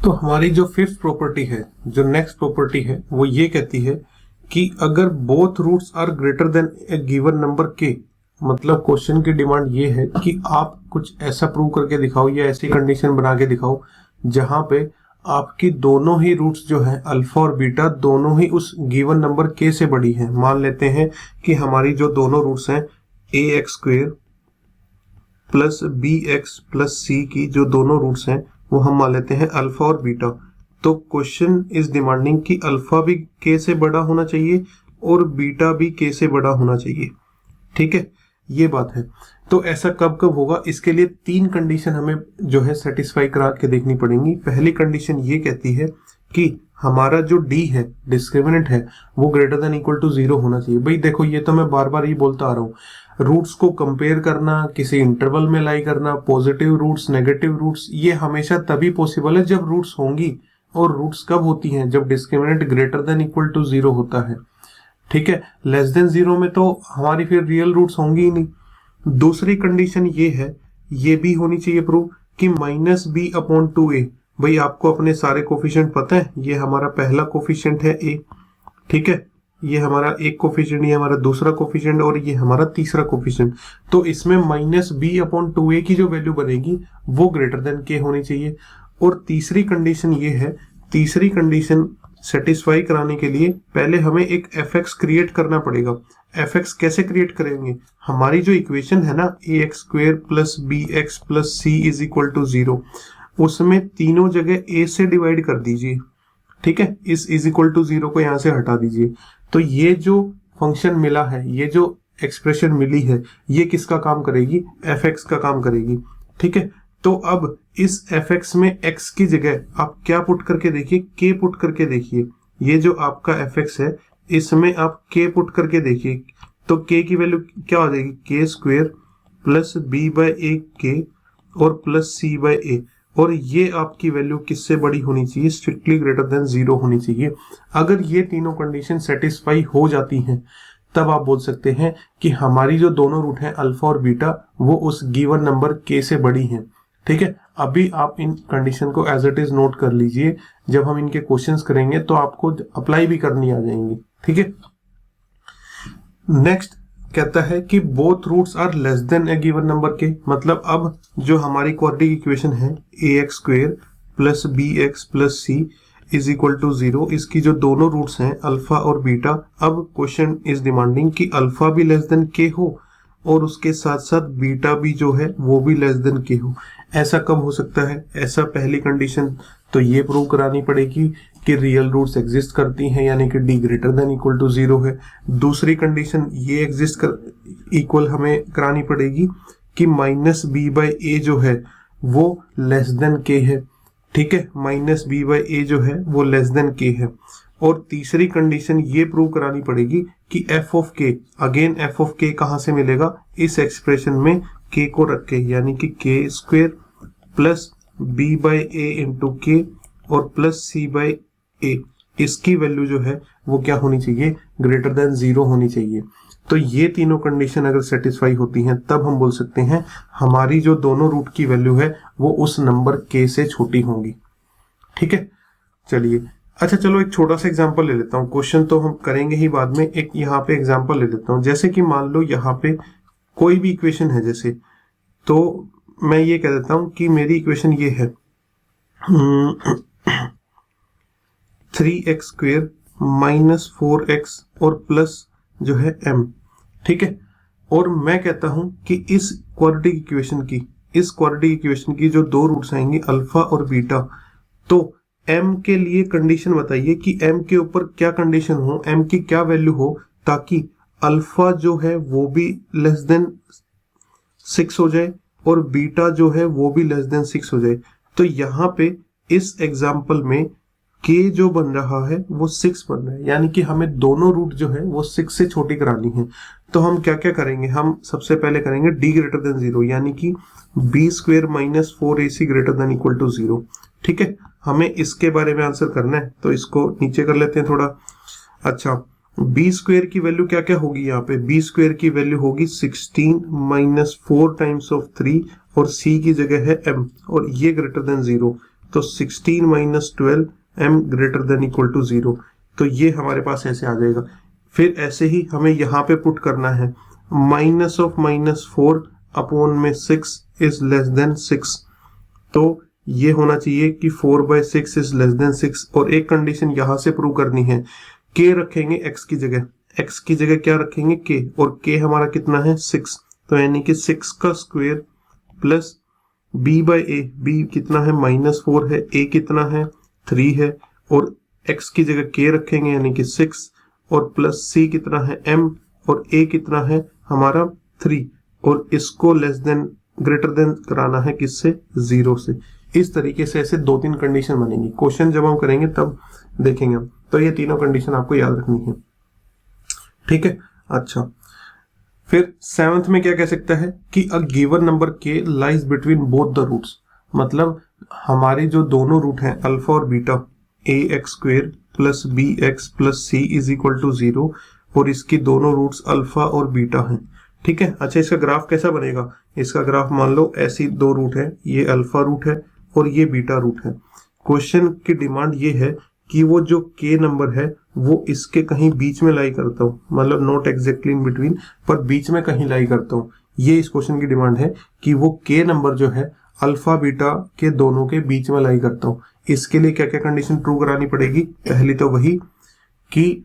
तो हमारी जो फिफ्थ प्रॉपर्टी है, जो नेक्स्ट प्रॉपर्टी है, वो ये कहती है कि अगर both roots are greater than a given number के, मतलब क्वेश्चन की डिमांड ये है कि आप कुछ ऐसा प्रूव करके दिखाओ या ऐसी कंडीशन बना के दिखाओ जहां पे आपकी दोनों ही रूट्स जो है अल्फा और बीटा दोनों ही उस गिवन नंबर के से बड़ी हैं। मान लेते हैं कि हमारी जो दोनों रूट्स हैं a x square plus B x plus c की जो दोनों रूट्स हैं वो हम मान लेते हैं अल्फा और बीटा। तो क्वेश्चन इज डिमांडिंग कि अल्फा भी के से बड़ा होना चाहिए और बीटा भी के से बड़ा होना चाहिए। ठीक है, ये बात है। तो ऐसा कब कब होगा, इसके लिए तीन कंडीशन हमें जो है सेटिस्फाई करा के देखनी पड़ेंगी। पहली कंडीशन ये कहती है कि हमारा जो डी है, डिस्क्रिमिनेंट है, वो ग्रेटर देन इक्वल टू 0 होना चाहिए। भाई देखो, ये तो मैं बार बार ही बोलता आ रहा हूँ, रूट्स को कंपेयर करना, किसी इंटरवल में लाई करना, पॉजिटिव रूट्स, नेगेटिव रूट्स, ये हमेशा तभी पॉसिबल है जब रूट्स होंगी। और रूट्स कब होती हैं? जब discriminant greater than equal to 0 होता है। ठीक है, लेस देन 0 में तो हमारी फिर रियल रूट्स होंगी ही नहीं। दूसरी कंडीशन ये है, ये भी होनी चाहिए प्रूव, कि माइनस बी अपॉन 2a। भाई आपको अपने सारे कोफिशिएंट पता है, ये हमारा पहला कोफिशिएंट है a, ठीक है, ये हमारा एक कोफिशिएंट, ये हमारा दूसरा कोफिशिएंट और ये हमारा तीसरा कोफिशिएंट। तो इसमें माइनस बी अपॉन 2a की जो वैल्यू बनेगी वो ग्रेटर देन के होनी चाहिए। और तीसरी कंडीशन ये है, तीसरी कंडीशन सेटिस्फाई कराने के लिए पहले हमें एक fx क्रिएट करना पड़ेगा। fx कैसे क्रिएट करेंगे? हमारी जो इक्वेशन है ना ax square plus B x plus C is equal to 0, उसमें तीनों जगह a से डिवाइड कर दीजिए। ठीक है, इस इज इक्वल टू 0 को यहाँ से हटा दीजिए। तो ये जो फंक्शन मिला है, ये जो एक्सप्रेशन मिली है, ये किसका काम करेगी? fx का काम करेगी। ठीक है, तो अब इस fx में x की जगह आप क्या पुट करके देखिए? k पुट करके देखिए। ये जो आपका fx है, इसमें आप k पुट करके देखिए, तो k की वैल्यू क्या हो जाएगी? k square plus b by a के और प्लस c बाई ए। और ये आपकी वैल्यू किससे बड़ी होनी चाहिए? स्ट्रिक्टली ग्रेटर देन 0 होनी चाहिए। अगर ये तीनों कंडीशन सेटिस्फाई हो जाती हैं, तब आप बोल सकते हैं कि हमारी जो दोनों रूट हैं अल्फा और बीटा, वो उस गिवन नंबर k से बड़ी हैं। ठीक है, अभी आप इन कंडीशन को एज इट इज नोट कर लीजिए, जब हम इनके क्वेश्चंस करेंगे तो आपको अप्लाई भी करनी आ जाएंगी। ठीक है, नेक्स्ट कहता है कि both roots are less than a given number के, मतलब अब जो हमारी क्वाड्रेटिक इक्वेशन है a x square plus B x plus C is equal to 0, इसकी जो दोनों रूट्स हैं अल्फा और बीटा, अब क्वेश्चन इज डिमांडिंग कि अल्फा भी लेस देन के हो और उसके साथ साथ बीटा भी जो है वो भी लेस देन के हो। ऐसा कब हो सकता है? ऐसा पहली कंडीशन तो ये प्रूव करानी पड़ेगी कि रियल रूट्स एग्जिस्ट करती हैं, यानी कि D greater than equal to 0 है। दूसरी कंडीशन ये एग्जिस्ट कर इक्वल हमें करानी पड़ेगी कि माइनस बी बाई ए जो है वो लेस देन के है। ठीक है, माइनस बी बाई ए जो है वो लेस देन के है। और तीसरी कंडीशन ये प्रूव करानी पड़ेगी कि एफ ऑफ के, अगेन एफ ऑफ के कहाँ से मिलेगा? इस एक्सप्रेशन में के को रख के, यानी कि k square plus B by A into k और प्लस सी बाई ए, इसकी वैल्यू जो है वो क्या होनी चाहिए? ग्रेटर देन 0 होनी चाहिए। तो ये तीनों कंडीशन अगर सेटिस्फाई होती हैं, तब हम बोल सकते हैं हमारी जो दोनों रूट की वैल्यू है वो उस नंबर के से छोटी होंगी। ठीक है, चलिए, अच्छा चलो एक छोटा सा एग्जांपल ले लेता हूँ। क्वेश्चन तो हम करेंगे ही बाद में, एक यहाँ पे एग्जांपल ले लेता हूँ। जैसे कि मान लो यहाँ पे कोई भी इक्वेशन है, जैसे, तो मैं ये कह देता हूँ कि मेरी इक्वेशन ये है 3x स्क्वेयर माइनस 4x और प्लस जो है m। ठीक है, और मैं कहता हूं कि इस क्वाड्रेटिक इक्वेशन की जो दो रूट्स आएंगे अल्फा और बीटा, तो m के लिए कंडीशन बताइए कि m के ऊपर क्या कंडीशन हो, m की क्या वैल्यू हो, ताकि अल्फा जो है वो भी लेस देन 6 हो जाए और बीटा जो है वो भी लेस देन 6 हो जाए। तो यहाँ पे इस एग्जाम्पल में k जो बन रहा है वो 6 बन रहा है, यानी कि हमें दोनों रूट जो है वो 6 से छोटी करानी है। तो हम क्या क्या करेंगे? हम सबसे पहले करेंगे d ग्रेटर देन 0, यानी कि b square minus 4ac greater than equal to 0। ठीक है, हमें इसके बारे में आंसर करना है, तो इसको नीचे कर लेते हैं थोड़ा। अच्छा, b स्क्वेयर की वैल्यू क्या क्या होगी? यहाँ पे b स्क्वेयर की वैल्यू होगी 16 माइनस 4 टाइम्स ऑफ 3 और c की जगह है m और ये ग्रेटर देन 0। तो 16 minus 12 m greater than equal to 0, तो ये हमारे पास ऐसे आ जाएगा। फिर ऐसे ही हमें यहाँ पे पुट करना है माइनस ऑफ -4 अपॉन में 6 इज लेस देन 6, तो ये होना चाहिए कि 4/6 इज लेस देन 6। और एक कंडीशन यहां से प्रूव करनी है, k रखेंगे x की जगह, x की जगह क्या रखेंगे k, और k हमारा कितना है 6, तो यानी कि 6 का स्क्वायर प्लस b/a, b कितना है -4 है, a कितना है 3 है, और x की जगह k रखेंगे यानी कि 6, और प्लस c कितना है m, और a कितना है हमारा 3, और इसको लेस देन ग्रेटर देन कराना है किससे, 0 से। इस तरीके से ऐसे 2-3 कंडीशन बनेंगी। क्वेश्चन जब हम करेंगे तब देखेंगे हम। तो ये तीनों कंडीशन आपको याद रखनी है, ठीक है। अच्छा, फिर 7th में क्या कह सकता है कि a given number k lies between both the roots, मतलब हमारे जो दोनों रूट हैं अल्फा और beta, ax² plus bx plus c is equal to 0, और इसकी दोनों रूट्स अल्फा और बीटा हैं, ठीक है। अच्छा, इसका ग्राफ कैसा बनेगा, इसका ग्राफ मान लो ऐसी दो रूट है, ये अल्फा रूट है और ये बीटा रूट है। क्वेश्चन की डिमांड ये है कि वो जो k नंबर है वो इसके कहीं बीच में लाई करता हूँ, मतलब नॉट एग्जैक्टली इन बिटवीन, पर बीच में कहीं लाई करता हूँ। ये इस क्वेश्चन की डिमांड है कि वो k नंबर जो है अल्फा बीटा के दोनों के बीच में लाई करता हूँ। इसके लिए क्या क्या कंडीशन ट्रू करानी पड़ेगी, पहली तो वही कि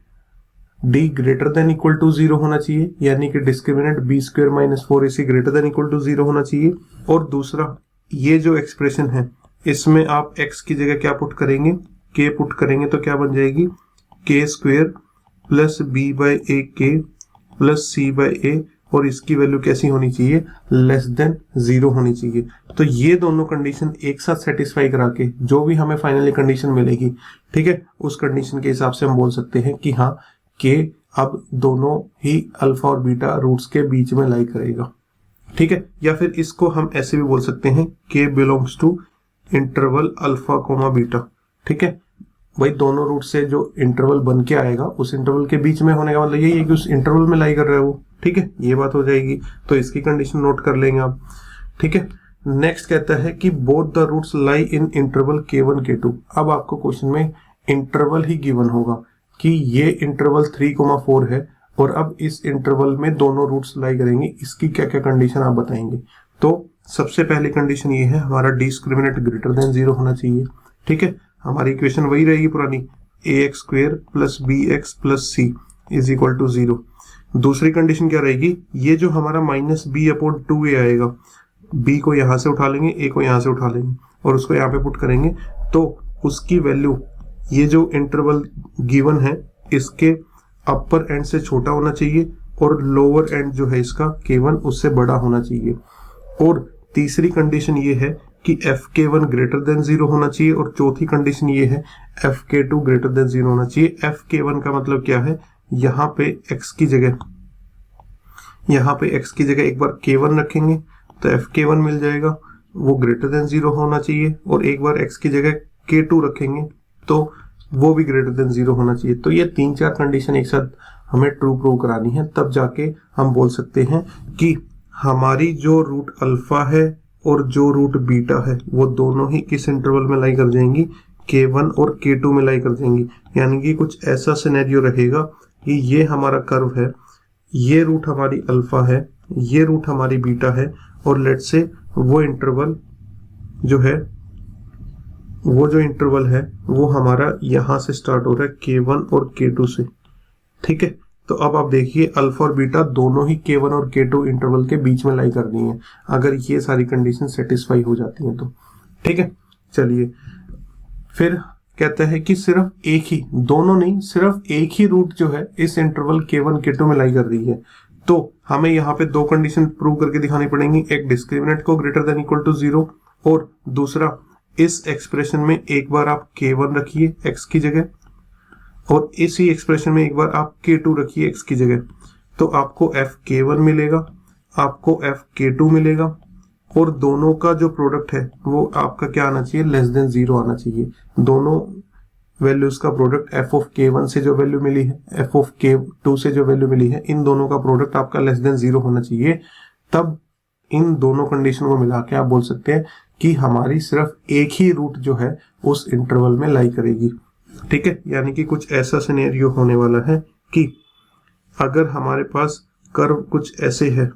d greater than equal to 0 होना चाहिए, यानी कि discriminant b² minus 4ac greater than equal to 0 होना चाहिए। और दूसरा, ये जो एक्सप्रेशन है इसमें आप x की जगह क्या पुट करेंगे, k पुट करेंगे, तो क्या बन जाएगी k² plus b/a plus c/a, और इसकी वैल्यू कैसी होनी चाहिए, लेस देन 0 होनी चाहिए। तो ये दोनों कंडीशन एक साथ सेटिस्फाई करा के जो भी हमें फाइनली कंडीशन मिलेगी, ठीक है, उस कंडीशन के हिसाब से हम बोल सकते हैं कि हाँ k अब दोनों ही अल्फा और बीटा रूट्स के बीच में लाई करेगा, ठीक है। या फिर इसको हम ऐसे भी बोल सकते हैं k belongs to interval alpha comma beta, ठीक है। वही दोनों रूट से जो इंटरवल बन के आएगा उस इंटरवल के बीच में होने का मतलब यही है कि उस इंटरवल में लाई कर रहा है वो, ठीक है, ये बात हो जाएगी। तो इसकी कंडीशन नोट कर लेंगे आप, ठीक है। नेक्स्ट कहता है कि both the roots lie in interval k1 k2। अब आपको क्वेश्चन में इंटरवल ही गिवन होगा कि ये इंटरवल 3,4 है, और अब इस इंटरवल में दोनों रूट्स लाई करेंगे, इसकी क्या क्या कंडीशन आप बताएंगे। तो सबसे पहली कंडीशन ये है, हमारा डिस्क्रिमिनेंट ग्रेटर देन 0 होना चाहिए, ठीक है। हमारी इक्वेशन वही रहेगी पुरानी, ax² plus bx plus c is equal to 0। दूसरी कंडीशन क्या रहेगी, ये जो हमारा -b/2a आएगा, b को यहां से उठा लेंगे, a को यहां से उठा लेंगे और उसको यहाँ पे पुट करेंगे, तो उसकी वैल्यू ये जो इंटरवल गिवन है इसके अपर एंड से छोटा होना चाहिए और लोअर एंड जो है इसका k1 उससे बड़ा होना चाहिए। और तीसरी कंडीशन ये है कि fk1 ग्रेटर देन 0 होना चाहिए, और चौथी कंडीशन ये है fk2 ग्रेटर देन 0 होना चाहिए। fk1 का मतलब क्या है, यहाँ पे x की जगह एक बार k1 रखेंगे तो fk1 मिल जाएगा, वो ग्रेटर देन 0 होना चाहिए, और एक बार x की जगह k2 रखेंगे तो वो भी ग्रेटर देन 0 होना चाहिए। तो ये 3-4 कंडीशन एक साथ हमें ट्रू प्रूव करानी है, तब जाके हम बोल सकते हैं कि हमारी जो रूट अल्फा है और जो रूट बीटा है वो दोनों ही किस इंटरवल में लाई कर जाएंगी, k1 और k2 में लाई कर जाएंगी। यानी कि कुछ ऐसा सिनेरियो रहेगा कि ये हमारा कर्व है, ये रूट हमारी अल्फा है, ये रूट हमारी बीटा है, और लेट्स से वो इंटरवल है वो हमारा यहाँ से स्टार्ट हो रहा है k1 और k2 से, ठीक है। तो अब आप देखिए अल्फा और बीटा दोनों ही k1 और k2 इंटरवल के बीच में लाई करनी है, अगर ये सारी कंडीशन सेटिस्फाई हो जाती हैं तो, ठीक है। चलिए, फिर कहता है कि सिर्फ एक ही, दोनों नहीं, सिर्फ एक ही रूट जो है इस इंटरवल k1 k2 में लाई कर रही है, तो हमें यहाँ पे दो कंडीशन प्रूव करके दिखानी पड़ेंगी। एक, डिस्क्रिमिनेंट को ग्रेटर देन इक्वल टू 0, और दूसरा, इस एक्सप्रेशन में एक बार आप k1 रखिए x की जगह, और इसी एक्सप्रेशन में एक बार आप k2 रखिए x की जगह, तो आपको fk1 मिलेगा, आपको fk2 मिलेगा, और दोनों का जो प्रोडक्ट है वो आपका क्या आना चाहिए, लेस देन 0 आना चाहिए। दोनों वैल्यूज का प्रोडक्ट f ऑफ k1 से जो वैल्यू मिली है, f ऑफ k2 से जो वैल्यू मिली है, इन दोनों का प्रोडक्ट आपका लेस देन 0 होना चाहिए। तब इन दोनों कंडीशन को मिला के आप बोल सकते हैं कि हमारी सिर्फ एक ही रूट जो है उस इंटरवल में लाई करेगी। ठीक है, यानी कि कुछ ऐसा सिनेरियो होने वाला है कि अगर हमारे पास कर्व कुछ ऐसे है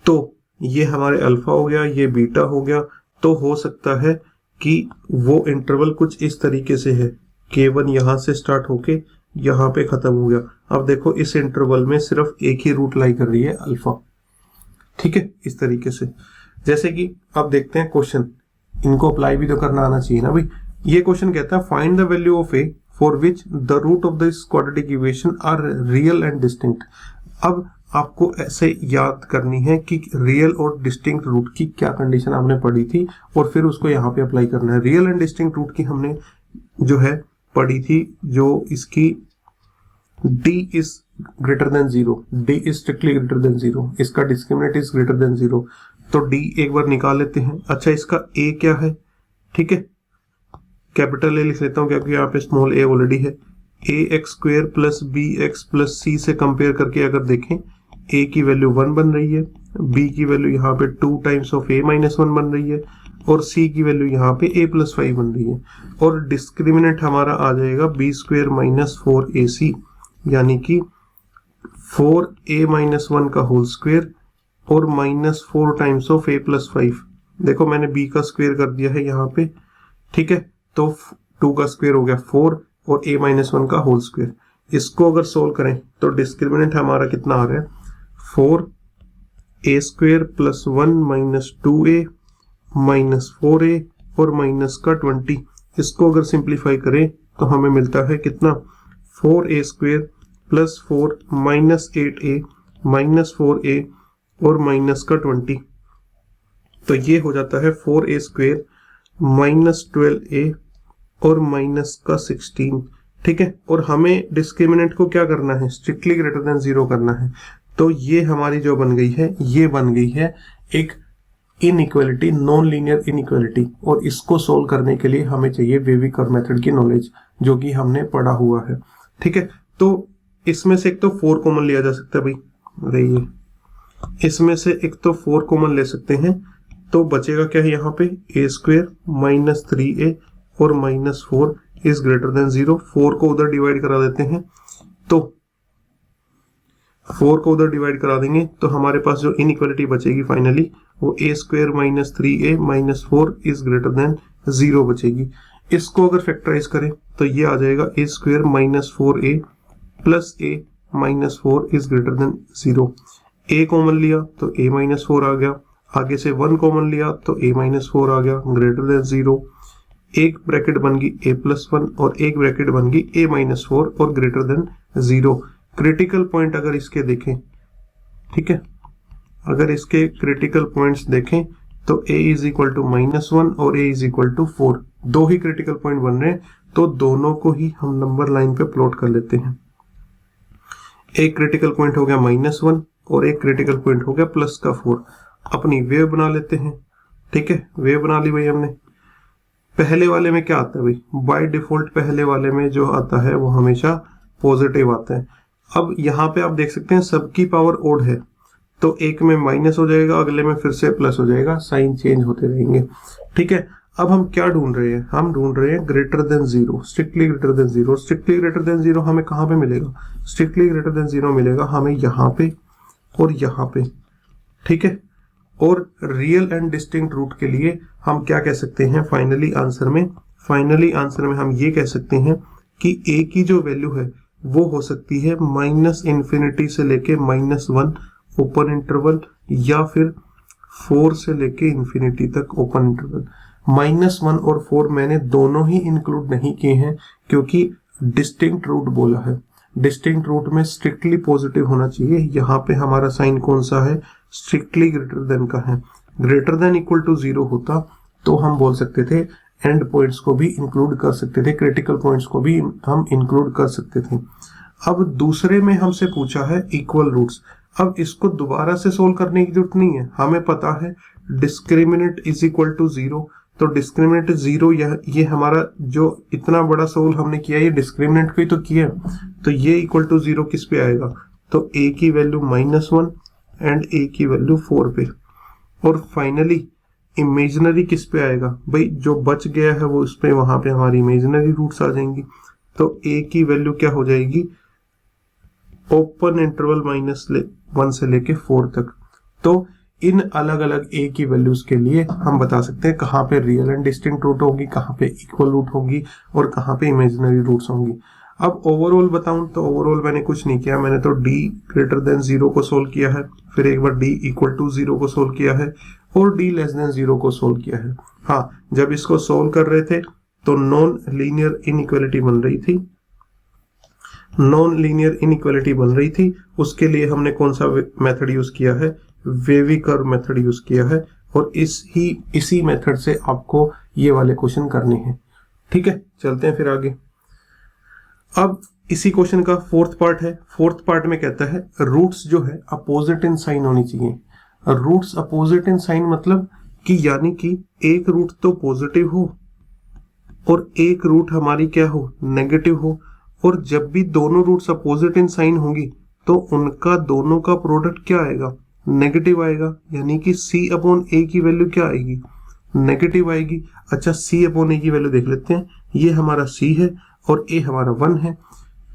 तो ये हमारे अल्फा हो गया, ये बीटा हो गया, तो हो सकता है कि वो इंटरवल कुछ इस तरीके से है, K1 यहां से स्टार्ट होके यहाँ पे खत्म हो गया। अब देखो इस इंटरवल में सिर्फ एक ही रूट लाई कर रही है अल्फा। ठीक है, इस तरीके से। जैसे कि अब देखते हैं क्वेश्चन, इनको अप्लाई भी तो करना आना चाहिए ना भाई। ये क्वेश्चन कहता है find the value of A for which the root of this quadratic equation are real and distinct. अब आपको ऐसे याद करनी है कि रियल और डिस्टिंक्ट रूट की क्या कंडीशन आपने पढ़ी थी और फिर उसको यहाँ पे अप्लाई करना है। रियल एंड डिस्टिंक्ट रूट की हमने जो है पढ़ी थी, जो इसकी d is greater than 0, d is strictly greater than 0, इसका discriminant is greater than 0, तो d एक बार निकाल लेते हैं। अच्छा, इसका a क्या है? ठीक है, कैपिटल A लिख लेता हूँ क्योंकि यहाँ पे स्मॉल a ऑलरेडी है। ax square plus bx plus c से कंपेयर करके अगर देखें, a की वैल्यू 1 बन रही है, b की वैल्यू यहाँ पे 2 टाइम्स ऑफ a माइनस 1 बन रही है और c की वैल्यू यहाँ पे a प्लस 5 बन रही है। और डिस्क्रिमिनेंट हमारा आ जाएगा b स्क्वायर माइनस 4ac, यानी कि 4a माइनस 1 का होल स्क्वायर और minus 4 times of a plus 5। देखो मैंने b का स्क्वायर कर दिया है यहाँ पे। ठीक है, तो 2 का स्क्वायर हो गया 4 और a माइनस 1 का होल स्क्वायर। इसको अगर सोल्व करें तो डिस्क्रिमिनेंट हमारा कितना आ रहा है, 4a square plus 1 minus 2a minus 4a और माइनस का 20। इसको अगर सिंप्लीफाई करें तो हमें मिलता है कितना, 4a square plus 4 minus 8a minus 4a और माइनस का 20। तो ये हो जाता है 4a स्क्वायर माइनस 12a और माइनस का 16। ठीक है, और हमें डिस्क्रिमिनेंट को क्या करना है, स्ट्रिक्टली ग्रेटर देन 0 करना है। तो ये हमारी जो बन गई है, ये बन गई है एक इनइक्वालिटी, नॉन लीनियर इनइक्वालिटी। और इसको सोल्व करने के लिए हमें चाहिए वेवी कर्व मेथड की नॉलेज, जो कि हमने पढ़ा हुआ है। ठीक है, तो इसमें से एक तो 4 कॉमन लिया जा सकता है भाई, रहिए, इसमें से एक तो 4 कॉमन ले सकते हैं, तो बचेगा क्या है यहाँ पे, a स्क्वायर माइनस 3a और माइनस 4 इज ग्रेटर देन 0। 4 को उधर डिवाइड करा देते हैं, तो 4 को उधर डिवाइड करा देंगे तो हमारे पास जो इनइक्वालिटी बचेगी फाइनली, वो a square minus 3a minus 4 is greater then 0 बचेगी। इसको अगर फैक्टराइज करें तो ये आ जाएगा a square minus 4a plus a minus 4 is greater then 0। a common लिया तो a माइनस 4 आ गया, आगे से 1 कॉमन लिया तो a माइनस 4 आ गया, ग्रेटर देन 0। एक ब्रैकेट बन गई a प्लस 1 और एक ब्रैकेट बन गई a माइनस 4 और ग्रेटर देन 0। क्रिटिकल पॉइंट अगर इसके देखें, ठीक है, अगर इसके क्रिटिकल पॉइंट्स देखें तो a is equal to minus 1 और a इज इक्वल टू 4, दो ही क्रिटिकल पॉइंट बन रहे हैं, तो दोनों को ही हम नंबर लाइन पे प्लॉट कर लेते हैं। एक क्रिटिकल पॉइंट हो गया माइनस 1 और एक क्रिटिकल पॉइंट हो गया प्लस का 4। अपनी वेव बना लेते हैं। ठीक है, वेव बना ली भाई हमने। पहले वाले में क्या आता है भाई, बाय डिफॉल्ट पहले वाले में जो आता है वो हमेशा पॉजिटिव आता है। अब यहाँ पे आप देख सकते हैं सबकी पावर ओड है, तो एक में माइनस हो जाएगा, अगले में फिर से प्लस हो जाएगा, साइन चेंज होते रहेंगे। ठीक है, अब हम क्या ढूंढ रहे हैं, हम ढूंढ रहे हैं greater than 0, strictly greater than 0। Strictly greater than 0 हमें कहाँ पे मिलेगा, स्ट्रिक्टली ग्रेटर देन 0 मिलेगा हमें यहाँ पे और यहाँ पे। ठीक है, और रियल एंड डिस्टिंक्ट रूट के लिए हम क्या कह सकते हैं फाइनली आंसर में हम ये कह सकते हैं कि a की जो वैल्यू है वो हो सकती है माइनस इन्फिनिटी से लेके माइनस 1 ओपन इंटरवल, या फिर 4 से लेके इन्फिनिटी तक ओपन इंटरवल। माइनस 1 और 4 मैंने दोनों ही इंक्लूड नहीं किए हैं क्योंकि डिस्टिंक्ट रूट बोला है। डिस्टिंक्ट रूट में स्ट्रिक्टली पॉजिटिव होना चाहिए। यहाँ पे हमारा साइन कौन सा है, स्ट्रिक्टली ग्रेटर देन का है। ग्रेटर देन इक्वल टू 0 होता तो हम बोल सकते थे एंड पॉइंट्स को भी इंक्लूड कर सकते थे, क्रिटिकल पॉइंट्स को भी हम इंक्लूड कर सकते थे। अब दूसरे में हमसे पूछा है इक्वल रूट्स। अब इसको दोबारा से सोल्व करने की जरूरत नहीं है, हमें पता है डिस्क्रिमिनेंट इज इक्वल टू 0, तो डिस्क्रिमिनेंट 0, ये हमारा जो इतना बड़ा सोल्व हमने किया ये डिस्क्रिमिनेंट को ही तो किया, तो ये इक्वल टू 0 किस पे आएगा, तो a की वैल्यू -1 एंड a की वैल्यू 4 पे। और फाइनली इमेजिनरी किस पे आएगा भाई, जो बच गया है वो उस पे, वहां पे हमारी इमेजिनरी रूट्स आ जाएंगी। तो a की वैल्यू क्या हो जाएगी, ओपन इंटरवल -1 से लेके 4 तक। तो इन अलग अलग a की वैल्यूज के लिए हम बता सकते हैं कहाँ पे रियल एंड डिस्टिंक्ट रूट होगी, कहाँ पे इक्वल रूट होगी और कहाँ पे इमेजिनरी रूट्स होंगी। अब ओवरऑल बताऊं तो ओवरऑल मैंने कुछ नहीं किया, मैंने तो d ग्रेटर देन 0 को सोल्व किया है, फिर एक बार d इक्वल टू 0 को सोल्व किया है और d लेस देन 0 को सोल्व किया है। हाँ, जब इसको सोल्व कर रहे थे तो नॉन लीनियर इनइक्वालिटी बन रही थी, उसके लिए हमने कौन सा मेथड यूज किया है, वेवी कर्व मेथड यूज किया है, और इसी मेथड से आपको ये वाले क्वेश्चन करने हैं। ठीक है, चलते हैं फिर आगे। अब इसी क्वेश्चन का फोर्थ पार्ट है। फोर्थ पार्ट में कहता है रूट्स जो है अपोजिट इन साइन होनी चाहिए। रूट्स अपोजिट इन साइन मतलब कि यानी कि एक रूट तो पॉजिटिव हो और एक रूट हमारी क्या हो, नेगेटिव हो, और जब भी दोनों रूट्स अपोजिट इन साइन होंगी तो उनका दोनों का प्रोडक्ट क्या आएगा, नेगेटिव आएगा, यानी कि c अपॉन a की वैल्यू क्या आएगी, नेगेटिव आएगी। अच्छा, c अपॉन a की वैल्यू देख लेते हैं, ये हमारा c है और a हमारा 1 है,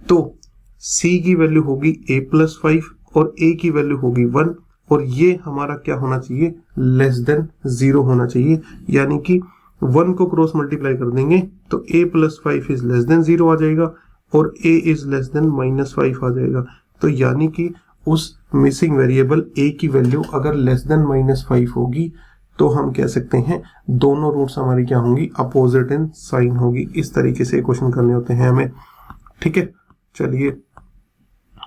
तो c की वैल्यू होगी a+5 और a की वैल्यू होगी 1, और ये हमारा क्या होना चाहिए, लेस देन 0 होना चाहिए, यानी कि 1 को क्रॉस मल्टीप्लाई कर देंगे तो a+5 इज लेस देन 0 आ जाएगा और a इज लेस देन -5 आ जाएगा। तो यानी कि उस मिसिंग वेरिएबल a की वैल्यू अगर लेस देन -5 होगी तो हम कह सकते हैं दोनों रूट्स हमारी क्या होंगी, अपोजिट इन साइन होगी। इस तरीके से क्वेश्चन करने होते हैं हमें। ठीक है, चलिए,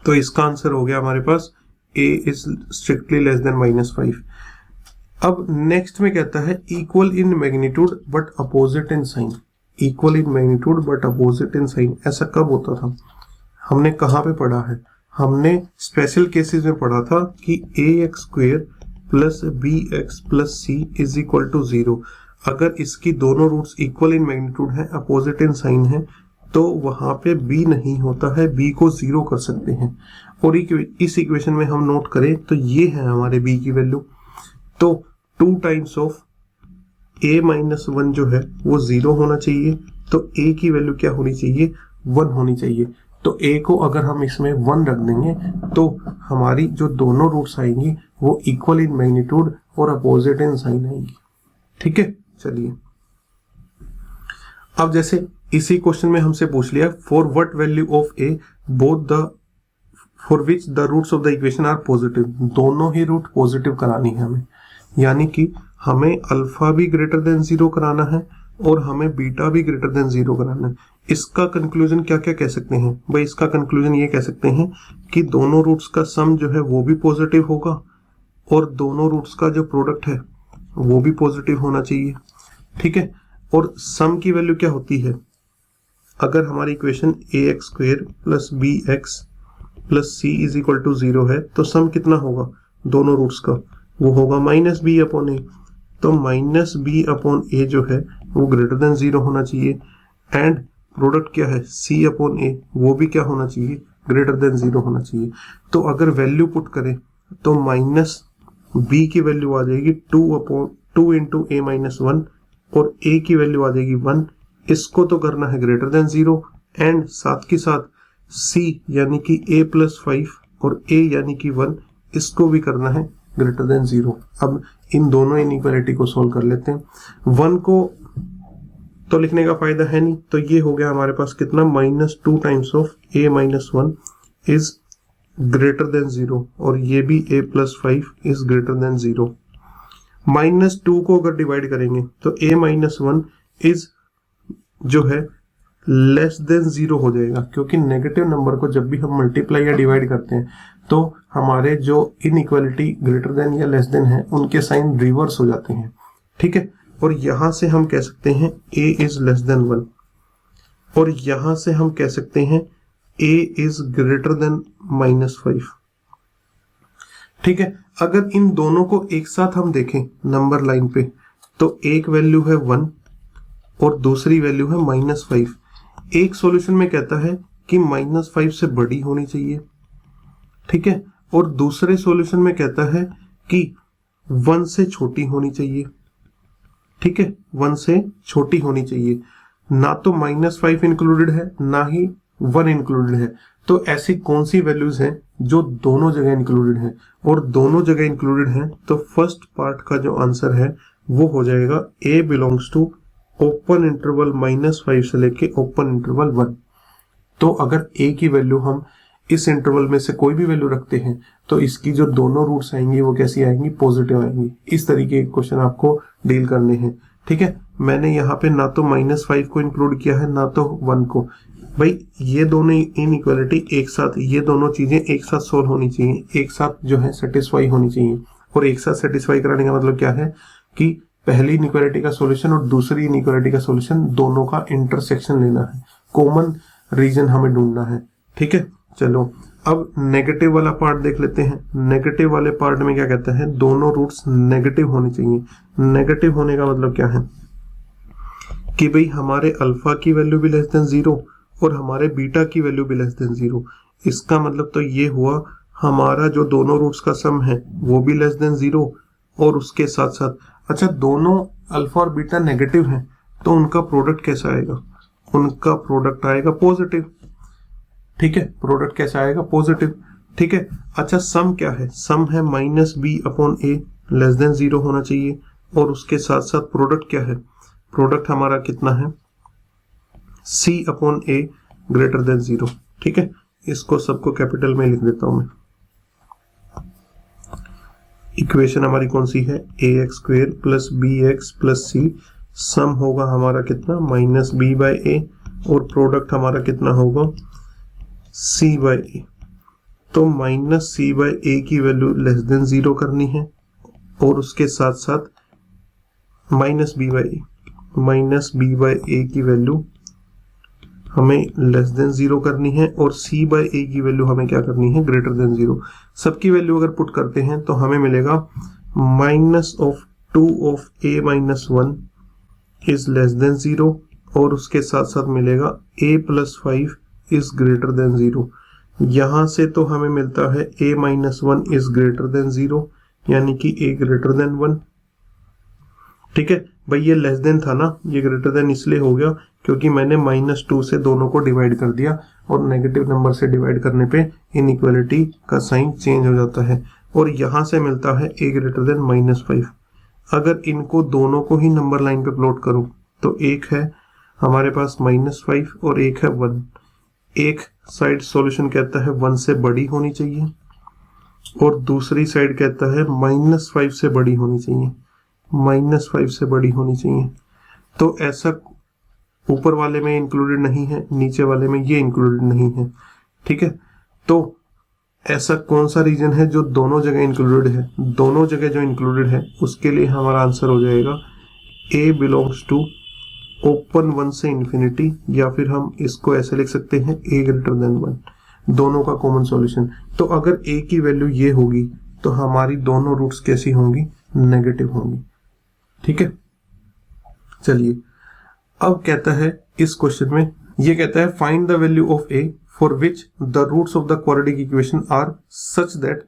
तो इसका आंसर हो गया हमारे पास a is strictly less than -5। अब नेक्स्ट में कहता है equal in magnitude but opposite in sign. Equal in magnitude but opposite in sign, ऐसा कब होता था, हमने कहाँ पे पढ़ा है, हमने स्पेशल केसेस में पढ़ा था कि ax² plus bx plus c is equal to 0। अगर इसकी दोनों रूट्स इक्वल इन मैग्नीट्यूड है, अपोजिट इन साइन है, तो वहां पे b नहीं होता है, b को 0 कर सकते हैं। और इस इक्वेशन में हम नोट करें तो ये है हमारे b की वैल्यू, तो 2 टाइम्स ऑफ a-1 जो है वो 0 होना चाहिए, तो a की वैल्यू क्या होनी चाहिए, 1 होनी चाहिए। तो a को अगर हम इसमें 1 रख देंगे तो हमारी जो दोनों रूट्स आएंगी वो इक्वल इन मैग्नीट्यूड और अपोजिट इन साइन आएंगी। ठीक है, चलिए, अब जैसे इसी क्वेश्चन में हमसे पूछ लिया for what value of a both the for which the roots of the equation are positive. दोनों ही रूट पॉजिटिव करानी है हमें, यानी कि हमें अल्फा भी ग्रेटर देन 0 कराना है और हमें बीटा भी ग्रेटर देन 0 कराना है। इसका कंक्लूजन क्या क्या कह सकते हैं भाई, इसका कंक्लूजन ये कह सकते हैं कि दोनों रूट्स का सम जो है वो भी पॉजिटिव होगा और दोनों रूट्स का जो प्रोडक्ट है वो भी पॉजिटिव होना चाहिए। ठीक है, और सम की वैल्यू क्या होती है, अगर हमारी equation ax² plus bx plus c is equal to 0 है तो सम कितना होगा दोनों रूट्स का, वो होगा -b अपॉन a। तो -b अपॉन a जो है वो ग्रेटर देन 0 होना चाहिए, एंड प्रोडक्ट क्या है c अपॉन a, वो भी क्या होना चाहिए, ग्रेटर देन 0 होना चाहिए। तो अगर वैल्यू पुट करें तो -b की वैल्यू आ जाएगी 2 इंटू a-1 और a की वैल्यू आ जाएगी 1। इसको तो करना है ग्रेटर देन 0, एंड साथ के साथ c यानी कि a+5 और a यानी कि 1, इसको भी करना है ग्रेटर देन 0। अब इन दोनों इनइक्वालिटी को सोल्व कर लेते हैं। 1 को तो लिखने का फायदा है नहीं, तो ये हो गया हमारे पास कितना, -2 times of a-1 is greater then 0, और ये भी a+5 इज ग्रेटर देन 0। -2 को अगर डिवाइड करेंगे तो a-1 इज जो है लेस देन 0 हो जाएगा, क्योंकि नेगेटिव नंबर को जब भी हम मल्टीप्लाई या डिवाइड करते हैं तो हमारे जो इनइक्वालिटी ग्रेटर देन या लेस देन है उनके साइन रिवर्स हो जाते हैं। ठीक है, और यहां से हम कह सकते हैं a इज लेस देन 1, और यहां से हम कह सकते हैं a इज ग्रेटर देन -5। ठीक है, अगर इन दोनों को एक साथ हम देखें नंबर लाइन पे तो एक वैल्यू है 1 और दूसरी वैल्यू है -5। एक सॉल्यूशन में कहता है कि -5 से बड़ी होनी चाहिए, ठीक है, और दूसरे सॉल्यूशन में कहता है कि 1 से छोटी होनी चाहिए। ठीक है, 1 से छोटी होनी चाहिए। ना तो -5 इंक्लूडेड है ना ही 1 इंक्लूडेड है। तो ऐसी कौन सी वैल्यूज हैं जो दोनों जगह इंक्लूडेड हैं? और दोनों जगह इंक्लूडेड हैं तो फर्स्ट पार्ट का जो आंसर है वो हो जाएगा ए बिलोंग्स टू ओपन इंटरवल -5 से लेके ओपन इंटरवल 1। तो अगर ए की वैल्यू हम इस इंटरवल में से कोई भी वैल्यू रखते हैं तो इसकी जो दोनों रूट्स आएंगी वो कैसी आएंगी? पॉजिटिव आएंगी। इस तरीके के क्वेश्चन आपको डील करने हैं। ठीक है, मैंने यहाँ पे ना तो -5 को इंक्लूड किया है ना तो 1 को। भाई ये दोनों इनइक्वालिटी एक साथ, ये दोनों चीजें एक साथ सोल्व होनी चाहिए, एक साथ जो है सेटिस्फाई होनी चाहिए। और एक साथ सेटिस्फाई कराने का मतलब क्या है कि पहली इनइक्वालिटी का सॉल्यूशन और दूसरी इनइक्वालिटी का सॉल्यूशन दोनों का इंटरसेक्शन लेना है, कॉमन रीजन हमें ढूंढना है। ठीक है, चलो अब नेगेटिव वाला पार्ट देख लेते हैं। नेगेटिव वाले पार्ट में क्या कहता है? दोनों रूट्स नेगेटिव होनी चाहिए। नेगेटिव होने का मतलब क्या है कि भाई हमारे अल्फा की वैल्यू भी लेस देन 0 और हमारे बीटा की वैल्यू भी लेस देन 0। इसका मतलब तो ये हुआ हमारा जो दोनों रूट्स का सम है वो भी लेस देन 0 और उसके साथ साथ, अच्छा दोनों अल्फा और बीटा नेगेटिव हैं तो उनका प्रोडक्ट कैसा आएगा? उनका प्रोडक्ट आएगा पॉजिटिव। ठीक है, प्रोडक्ट कैसा आएगा? पॉजिटिव। ठीक है, अच्छा सम क्या है? सम है -b/a लेस देन 0 होना चाहिए और उसके साथ साथ प्रोडक्ट क्या है? प्रोडक्ट हमारा कितना है? c/a greater than 0। ठीक है, इसको सबको कैपिटल में लिख देता हूं मैं। इक्वेशन हमारी कौन सी है? ax² + bx + c। सम होगा हमारा कितना? -b/a और प्रोडक्ट हमारा कितना होगा? c/a। तो -c/a की वैल्यू लेस देन 0 करनी है और उसके साथ साथ -b/a की वैल्यू हमें लेस देन 0 करनी है और c/a की वैल्यू हमें क्या करनी है? Greater than 0। सबकी वैल्यू अगर पुट करते हैं तो हमें मिलेगा -2 of a - 1 is less than 0 और उसके साथ साथ मिलेगा a + 5 इज ग्रेटर देन 0। यहां से तो हमें मिलता है a - 1 इज ग्रेटर देन 0 यानी कि a ग्रेटर देन 1। ठीक है भाई, ये लेस देन था ना, ये ग्रेटर देन इसलिए हो गया क्योंकि मैंने -2 से दोनों को डिवाइड कर दिया और नेगेटिव नंबर से डिवाइड करने पे इनइक्वालिटी का साइन चेंज हो जाता है। और यहां से मिलता है a ग्रेटर देन -5। अगर इनको दोनों को ही नंबर लाइन पे प्लॉट करूं तो एक है हमारे पास -5 और एक है 1। एक साइड सॉल्यूशन कहता है 1 से बड़ी होनी चाहिए और दूसरी साइड कहता है -5 से बड़ी होनी चाहिए, -5 से बड़ी होनी चाहिए। तो ऐसा ऊपर वाले में इंक्लूडेड नहीं है, नीचे वाले में ये इंक्लूडेड नहीं है। ठीक है, तो ऐसा कौन सा रीजन है जो दोनों जगह इंक्लूडेड है? दोनों जगह जो इंक्लूडेड है उसके लिए हमारा आंसर हो जाएगा a बिलोंग्स टू ओपन 1 से इंफिनिटी, या फिर हम इसको ऐसे लिख सकते हैं a ग्रेटर देन 1, दोनों का कॉमन सॉल्यूशन। तो अगर a की वैल्यू ये होगी तो हमारी दोनों रूट्स कैसी होंगी? नेगेटिव होंगी। ठीक है, चलिए अब कहता है इस क्वेश्चन में, ये कहता है find the value of a for which the roots of the quadratic equation are such that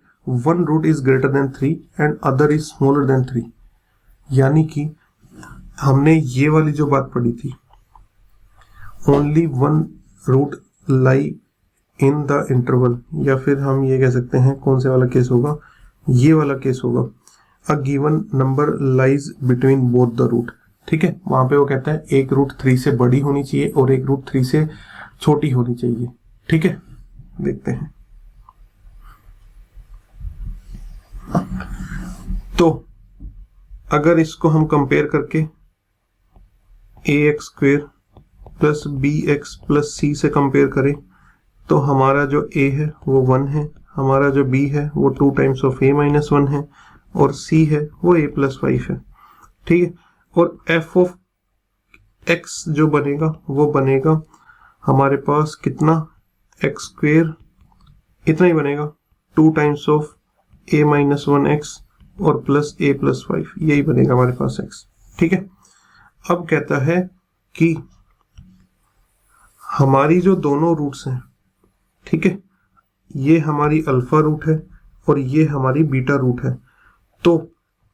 one root is greater than 3 and other is smaller than 3। यानी कि हमने ये वाली जो बात पढ़ी थी, only one root lie in the interval, या फिर हम ये कह सकते हैं कौन से वाला केस होगा? ये वाला केस होगा। A given number lies between both the root। ठीक है, वहां पे वो कहता है एक रूट 3 से बड़ी होनी चाहिए और एक रूट 3 से छोटी होनी चाहिए। ठीक है, देखते हैं। तो अगर इसको हम कंपेयर करके ax² + bx + c से कंपेयर करें तो हमारा जो a है वो 1 है, हमारा जो b है वो 2 टाइम्स ऑफ a - 1 है और c है वो a + 5 है। ठीक है, और f ऑफ x जो बनेगा वो बनेगा हमारे पास कितना? x² इतना ही बनेगा, 2 टाइम्स ऑफ a - 1x और प्लस a + 5, यही बनेगा हमारे पास x। ठीक है, अब कहता है कि हमारी जो दोनों रूट्स हैं, ठीक है, ये हमारी अल्फा रूट है और ये हमारी बीटा रूट है। तो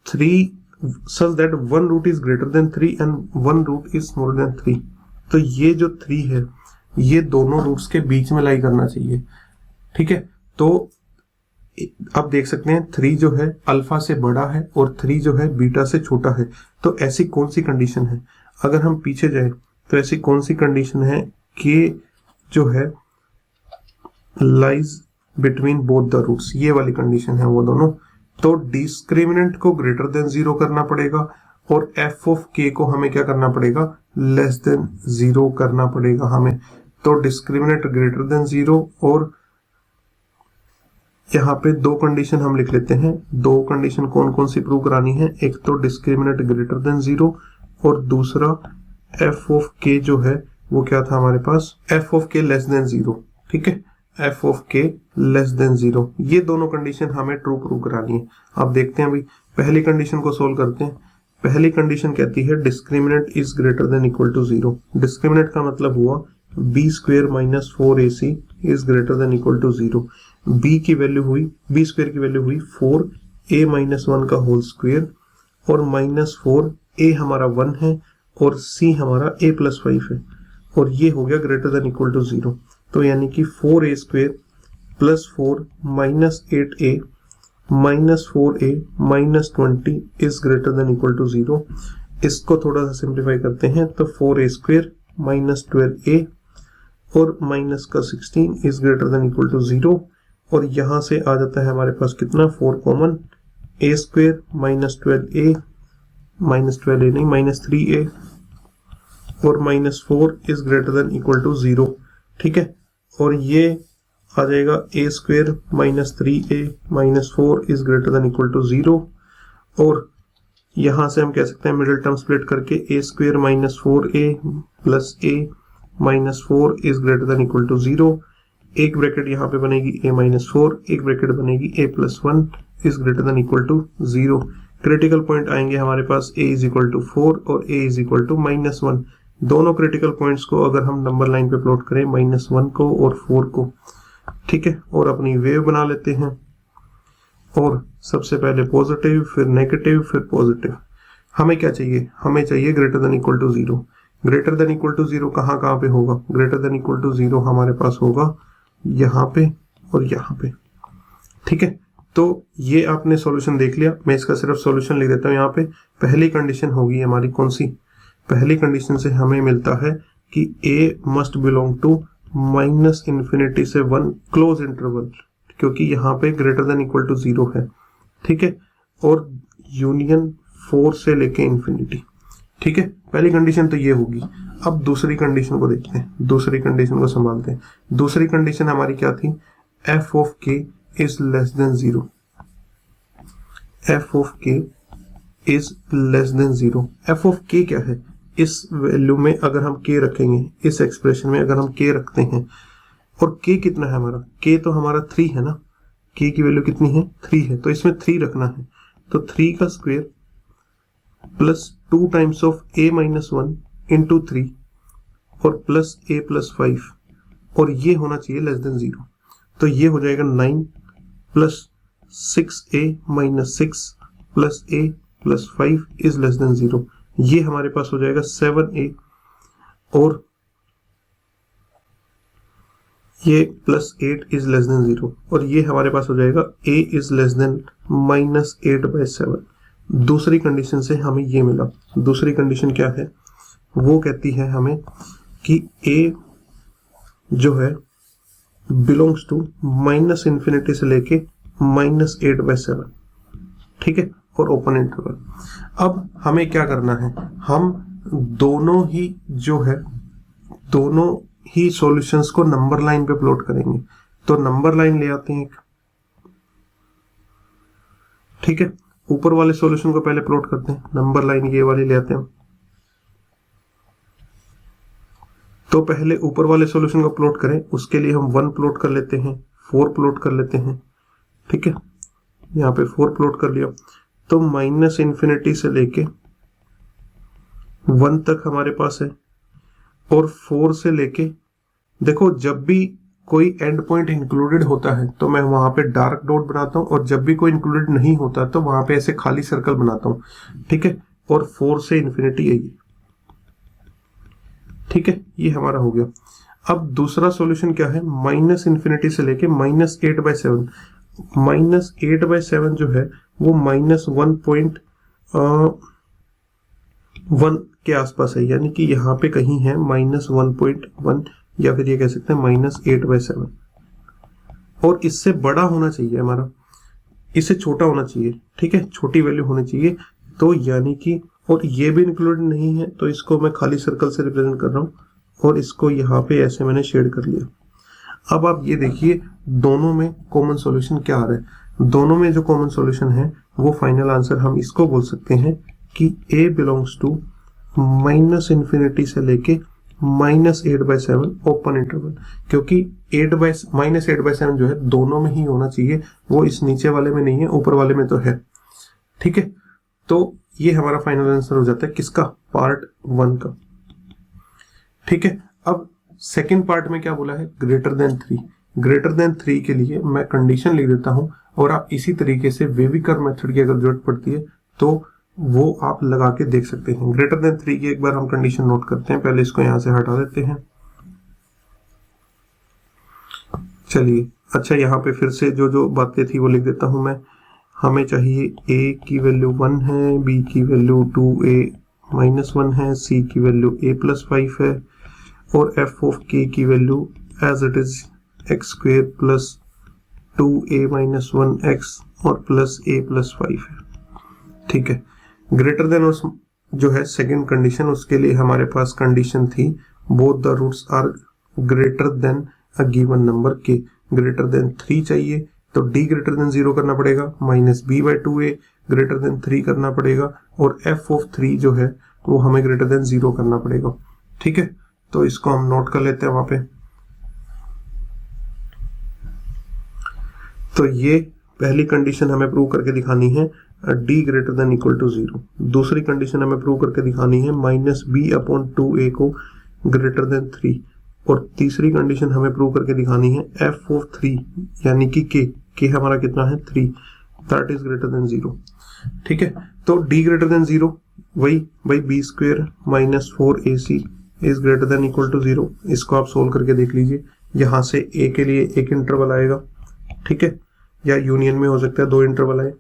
3 such that 1 root is greater than 3 and 1 root is smaller than 3। तो ये जो 3 है ये दोनों रूट्स के बीच में लाई करना चाहिए। ठीक है, तो आप देख सकते हैं 3 जो है अल्फा से बड़ा है और 3 जो है बीटा से छोटा है। तो ऐसी कौन सी कंडीशन है, अगर हम पीछे जाए तो ऐसी कौन सी कंडीशन है कि जो है lies between both the roots, ये वाली कंडीशन है वो दोनों। तो डिस्क्रिमिनेंट को ग्रेटर देन 0 करना पड़ेगा और एफ ऑफ के को हमें क्या करना पड़ेगा, लेस देन 0 करना पड़ेगा हमें। तो डिस्क्रिमिनेंट ग्रेटर देन 0 और यहाँ पे दो कंडीशन हम लिख लेते हैं। दो कंडीशन कौन कौन सी प्रूव करानी है, एक तो डिस्क्रिमिनेंट ग्रेटर देन 0 और दूसरा एफ ऑफ के जो है वो क्या था हमारे पास, एफ ऑफ के लेस देन 0। ठीक है, एफ ऑफ के लेस देन 0, ये दोनों कंडीशन हमें ट्रू प्रूव करानी है। आप देखते हैं अभी पहली कंडीशन को सोल्व करते हैं। पहली कंडीशन कहती है discriminant is greater than equal to 0। Discriminant का मतलब हुआ B square minus 4ac is greater than equal to 0। B की वैल्यू हुई, बी स्क्वेयर की वैल्यू हुई 4a माइनस 1 का होल स्क्वेयर और माइनस 4a हमारा 1 है और c हमारा a प्लस 5 है और ये हो गया ग्रेटर देन इक्वल टू 0। तो यानी कि 4a square plus 4 minus 8a minus 4a minus 20 is greater than equal to 0। इसको थोड़ा सा सिंप्लीफाई करते हैं तो 4a स्क्वेयर माइनस 12a और माइनस का 16 is greater than equal to 0 और यहां से आ जाता है हमारे पास कितना 4 common, a square minus 12a minus 12a नहीं माइनस 3a और minus 4 is greater than equal to 0। ठीक है, और ये आ जाएगा a square minus 3a minus 4 is greater than equal to 0 और यहां से हम कह सकते हैं मिडिल टर्म स्प्लिट करके a square minus 4a plus a minus 4 is greater than equal to 0। एक ब्रैकेट यहाँ पे बनेगी a माइनस 4, एक ब्रैकेट बनेगी a plus 1 is greater than equal to 0। Critical point आएंगे हमारे पास a इज इक्वल टू 4 और a is equal to minus 1। दोनों क्रिटिकल पॉइंट्स को अगर हम नंबर लाइन पे प्लॉट करें माइनस 1 को और 4 को, ठीक है, और अपनी वेव बना लेते हैं और सबसे पहले पॉजिटिव फिर नेगेटिव फिर पॉजिटिव। हमें क्या चाहिए, हमें चाहिए greater than equal to 0। Greater than equal to 0 कहाँ कहाँ पे होगा, ग्रेटर देन इक्वल टू 0 हमारे पास होगा यहाँ पे और यहाँ पे। ठीक है, तो ये आपने सॉल्यूशन देख लिया। मैं इसका सिर्फ सॉल्यूशन लिख देता हूँ यहाँ पे। पहली कंडीशन होगी हमारी कौन सी, पहली कंडीशन से हमें मिलता है कि a must belong to minus infinity से 1 क्लोज इंटरवल, क्योंकि यहाँ पे ग्रेटर देन इक्वल टू 0 है। ठीक है, और यूनियन 4 से लेके इन्फिनिटी। ठीक है, पहली कंडीशन तो ये होगी। अब दूसरी कंडीशन को देखते हैं, दूसरी कंडीशन को संभालते हैं। दूसरी कंडीशन हमारी क्या थी, f of k is less than 0। f of k is less than 0। f of k क्या है, इस वैल्यू में अगर हम k रखेंगे, इस एक्सप्रेशन में अगर हम k रखते हैं और k कितना है हमारा, k तो हमारा 3 है ना, k की वैल्यू कितनी है 3 है, तो इसमें 3 रखना है। तो 3 का square plus 2 times of a minus 1 into 3 और प्लस a प्लस 5 और ये होना चाहिए लेस देन 0। तो ये हो जाएगा 9 plus 6a minus 6 plus a plus 5 is less than 0। ये हमारे पास हो जाएगा 7a और ये प्लस 8 इज लेस देन 0 और ये हमारे पास हो जाएगा a is less than minus 8/7। दूसरी कंडीशन से हमें ये मिला। दूसरी कंडीशन क्या है, वो कहती है हमें कि a जो है बिलोंग्स टू माइनस इन्फिनिटी से लेके माइनस 8/7। ठीक है, और ओपन इंटरवल। अब हमें क्या करना है, हम दोनों ही जो है दोनों ही सॉल्यूशंस को नंबर लाइन पे प्लॉट करेंगे। तो नंबर लाइन ले आते हैं एक। ठीक है, ऊपर वाले सॉल्यूशन को पहले प्लॉट करते हैं, नंबर लाइन ये वाली ले आते हैं। तो पहले ऊपर वाले सॉल्यूशन को प्लॉट करें, उसके लिए हम 1 प्लॉट कर लेते हैं, 4 प्लॉट कर लेते हैं। ठीक है, यहाँ पे 4 प्लॉट कर लिया। तो माइनस इन्फिनिटी से लेके 1 तक हमारे पास है और 4 से लेके, देखो जब भी कोई एंड पॉइंट इंक्लूडेड होता है तो मैं वहां पे डार्क डॉट बनाता हूँ, और जब भी कोई इंक्लूडेड नहीं होता तो वहां पे ऐसे खाली सर्कल बनाता हूँ। ठीक है, और 4 से इन्फिनिटी है ये। ठीक है, ये हमारा हो गया। अब दूसरा सॉल्यूशन क्या है, माइनस इन्फिनिटी से लेके -8/7। -8/7 जो है वो -1.1 के आसपास है, यानी कि यहाँ पे कहीं है -1.1, या फिर ये कह सकते हैं -8/7। और इससे बड़ा होना चाहिए हमारा, इससे छोटा होना चाहिए। ठीक है, छोटी वैल्यू होनी चाहिए। तो यानी कि, और ये भी इंक्लूडेड नहीं है तो इसको मैं खाली सर्कल से रिप्रेजेंट कर रहा हूँ, और इसको यहाँ पे ऐसे मैंने शेड कर लिया। अब आप ये देखिए दोनों में कॉमन सॉल्यूशन क्या आ रहा है। दोनों में जो कॉमन सॉल्यूशन है वो फाइनल आंसर हम इसको बोल सकते हैं कि a बिलोंग्स टू -इन्फिनिटी से लेके -8/7 ओपन इंटरवल, क्योंकि -8/7 जो है दोनों में ही होना चाहिए, वो इस नीचे वाले में नहीं है, ऊपर वाले में तो है। ठीक है, तो ये हमारा फाइनल आंसर हो जाता है किसका, पार्ट 1 का। ठीक है, अब सेकंड पार्ट में क्या बोला है, ग्रेटर देन 3। ग्रेटर देन 3 के लिए मैं कंडीशन लिख देता हूं, और आप इसी तरीके से वेविकर मेथड की अगर जरूरत पड़ती है तो वो आप लगा के देख सकते हैं। ग्रेटर देन 3 की एक बार हम कंडीशन नोट करते हैं, पहले इसको यहां से हटा देते हैं। चलिए, अच्छा यहाँ पे फिर से जो जो बातें थी वो लिख देता हूं मैं। हमें चाहिए a की वैल्यू 1 है, b की वैल्यू 2a-1 है, c की वैल्यू a+5 है, और f ऑफ k की value as it is x² plus 2a-1x और प्लस a+5 है। ठीक है, ग्रेटर देन उस जो है सेकंड कंडीशन, उसके लिए हमारे पास कंडीशन थी both the roots are greater than a given number k। Greater than 3 चाहिए तो d ग्रेटर देन 0 करना पड़ेगा, -b/2a ग्रेटर देन 3 करना पड़ेगा, और f ऑफ 3 जो है वो हमें ग्रेटर देन 0 करना पड़ेगा। ठीक है, तो इसको हम नोट कर लेते हैं वहां पे। तो ये पहली कंडीशन हमें प्रूव करके दिखानी है d greater than equal to 0। दूसरी कंडीशन हमें प्रूव करके दिखानी है -b/2a को ग्रेटर देन 3, और तीसरी कंडीशन हमें प्रूव करके दिखानी है f ऑफ 3 यानी कि k हमारा कितना है 3, दैट इज ग्रेटर देन 0। ठीक है, तो d ग्रेटर देन 0 वही b² - 4ac is greater than equal to 0। इसको आप सोल्व करके देख लीजिए, यहां से a के लिए एक इंटरवल आएगा। ठीक है, या यूनियन में हो सकता है 2 इंटरवल आए।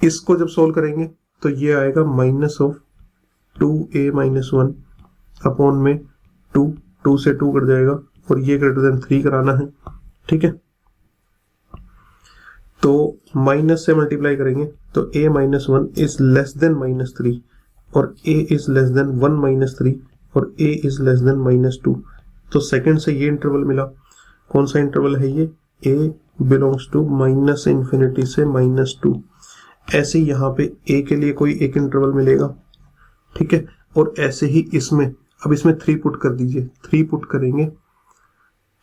इसको जब सोल्व करेंगे तो ये आएगा -2a-1 अपॉन में 2 से 2 कट जाएगा, और ये ग्रेटर देन 3 कराना है। ठीक है, तो माइनस से मल्टीप्लाई करेंगे तो a-1 इज लेस देन -3, और a इज लेस देन 1 - 3, और a इज लेस देन -2। तो सेकंड से ये इंटरवल मिला। कौन सा इंटरवल है ये, a बिलोंग्स टू -इन्फिनिटी से -2। ऐसे यहाँ पे a के लिए कोई एक इंटरवल मिलेगा। ठीक है, और ऐसे ही इसमें, अब इसमें 3 पुट कर दीजिए, 3 पुट करेंगे।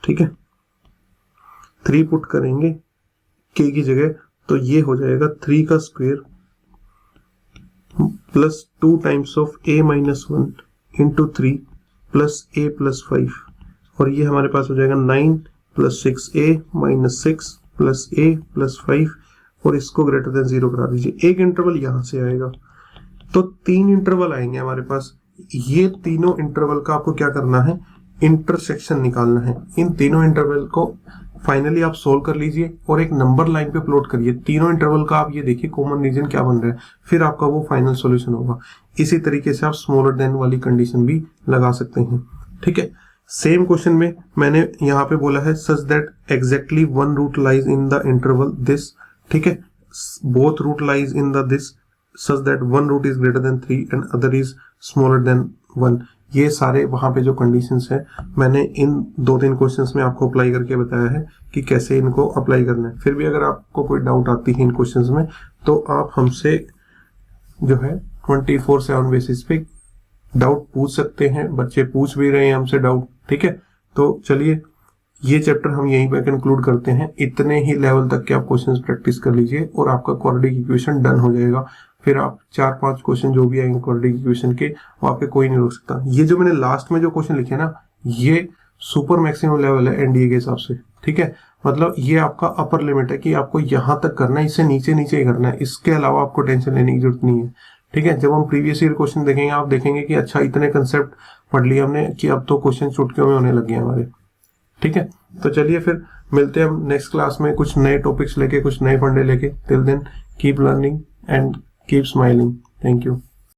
ठीक है, 3 पुट करेंगे k की जगह, तो ये हो जाएगा 3 का square plus 2 times of a-1 into 3 plus a+5, और ये हमारे पास हो जाएगा 9 + 6a - 6 प्लस a+5, और इसको ग्रेटर देन 0 करा दीजिए। एक इंटरवल यहां से आएगा, तो 3 इंटरवल आएंगे हमारे पास। ये तीनों इंटरवल का आपको क्या करना है, इंटरसेक्शन निकालना है। इन तीनों इंटरवल को फाइनली आप सोल्व कर लीजिए और एक नंबर लाइन पे प्लॉट करिए। तीनों इंटरवल का आप ये देखिए कॉमन रीजन क्या बन रहा है, फिर आपका वो फाइनल सॉल्यूशन होगा। इसी तरीके से आप स्मॉलर देन वाली कंडीशन भी लगा सकते हैं। ठीक है, सेम क्वेश्चन में मैंने यहाँ पे बोला है such that exactly 1 root lies in the interval this. ठीक है, both root lies in the this such that 1 root is greater than 3 and other is smaller than 1। ये सारे वहां पे जो कंडीशंस है मैंने इन 2-3 क्वेश्चंस में आपको अप्लाई करके बताया है कि कैसे इनको अप्लाई करना है। फिर भी अगर आपको कोई डाउट आती है इन क्वेश्चंस में तो आप हमसे जो है 24/7 बेसिस पे डाउट पूछ सकते हैं। बच्चे पूछ भी रहे हैं हमसे डाउट। ठीक है, तो चलिए ये चैप्टर हम यहीं पे कंक्लूड करते हैं। इतने ही लेवल तक के आप क्वेश्चंस प्रैक्टिस कर लीजिए और आपका क्वाड्रेटिक इक्वेशन डन हो जाएगा। फिर आप 4-5 क्वेश्चन जो भी आएंगे क्वाड्रेटिक इक्वेशन के, वो आपके कोई नहीं रोक सकता। ये जो मैंने लास्ट में जो क्वेश्चन लिखे ना, ये सुपर मैक्सिमम लेवल है एनडीए के हिसाब से, ठीक है। मतलब ये आपका अपर लिमिट है कि आपको यहाँ तक करना है, इससे नीचे नीचे ही करना है, इसके अलावा आपको टेंशन लेने की जरूरत नहीं है, ठीक है। जब हम प्रीवियस ईयर क्वेश्चन देखेंगे आप देखेंगे कि अच्छा इतने कंसेप्ट पढ़ लिए हमने कि अब तो क्वेश्चन चुटकियों में होने लग गए हमारे, ठीक है। तो चलिए फिर मिलते हैं हम नेक्स्ट क्लास में कुछ नए टॉपिक्स लेके, कुछ नए फंडे लेके। Till then keep learning and keep smiling. Thank you.